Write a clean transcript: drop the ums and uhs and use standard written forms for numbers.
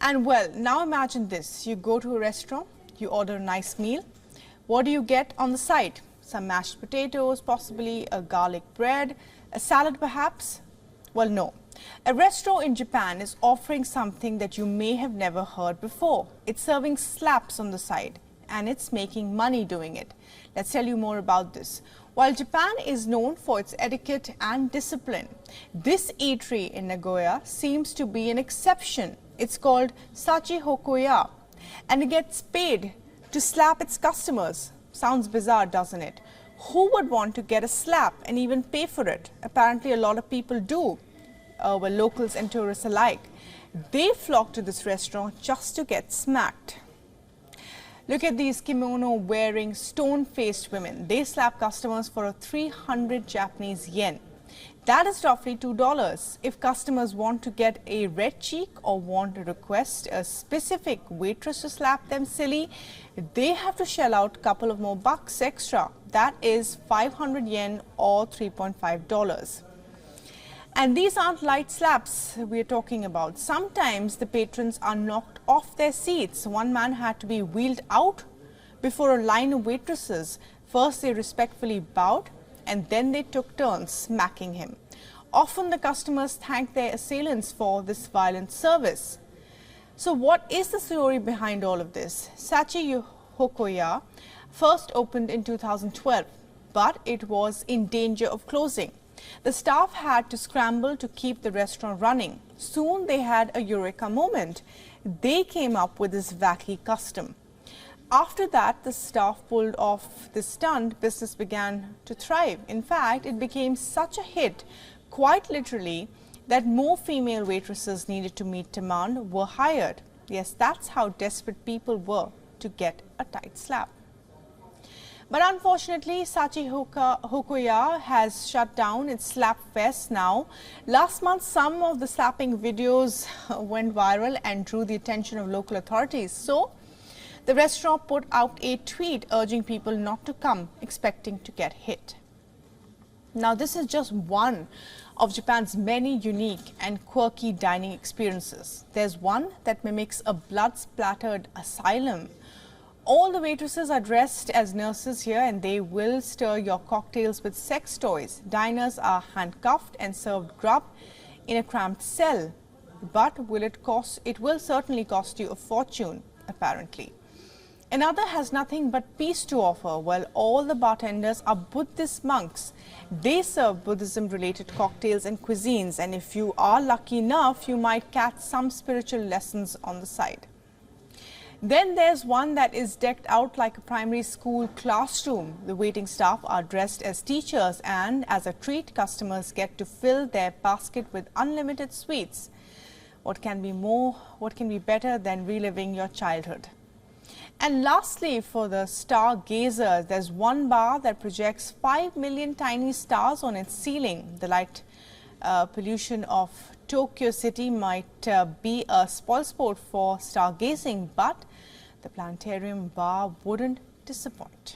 And well, now imagine this. You go to a restaurant, you order a nice meal. What do you get on the side? Some mashed potatoes, possibly a garlic bread, a salad perhaps? Well, no. A restaurant in Japan is offering something that you may have never heard before. It's serving slaps on the side, and it's making money doing it. Let's tell you more about this. While Japan is known for its etiquette and discipline, this eatery in Nagoya seems to be an exception. It's called Sachi Hokoya, and it gets paid to slap its customers. Sounds bizarre, doesn't it? Who would want to get a slap and even pay for it? Apparently a lot of people do, locals and tourists alike. They flock to this restaurant just to get smacked. Look at these kimono-wearing, stone-faced women. They slap customers for a 300 Japanese yen. That is roughly $2. If customers want to get a red cheek or want to request a specific waitress to slap them silly, they have to shell out a couple of more bucks extra. That is 500 yen or $3.5. And these aren't light slaps we're talking about. Sometimes the patrons are knocked off their seats. One man had to be wheeled out before a line of waitresses. First they respectfully bowed, and then they took turns smacking him. Often the customers thank their assailants for this violent service. So what is the story behind all of this? Sachi Hokoya first opened in 2012, but it was in danger of closing. The staff had to scramble to keep the restaurant running. Soon they had a eureka moment. They came up with this wacky custom. After that, the staff pulled off this stunt, business began to thrive. In fact, it became such a hit, quite literally, that more female waitresses needed to meet demand were hired. Yes, that's how desperate people were to get a tight slap. But unfortunately, Sachi Hokoya has shut down its slap fest now. Last month, some of the slapping videos went viral and drew the attention of local authorities. So the restaurant put out a tweet urging people not to come expecting to get hit. Now, this is just one of Japan's many unique and quirky dining experiences. There's one that mimics a blood-splattered asylum. All the waitresses are dressed as nurses here, and they will stir your cocktails with sex toys. Diners are handcuffed and served grub in a cramped cell. But it will certainly cost you a fortune, apparently. Another has nothing but peace to offer. While all the bartenders are Buddhist monks, they serve Buddhism-related cocktails and cuisines, and if you are lucky enough, you might catch some spiritual lessons on the side. Then there's one that is decked out like a primary school classroom. The waiting staff are dressed as teachers, and as a treat, customers get to fill their basket with unlimited sweets. What can be better than reliving your childhood? And lastly, for the stargazers, there's one bar that projects 5 million tiny stars on its ceiling. The light pollution of Tokyo City might be a spoilsport for stargazing, but the planetarium bar wouldn't disappoint.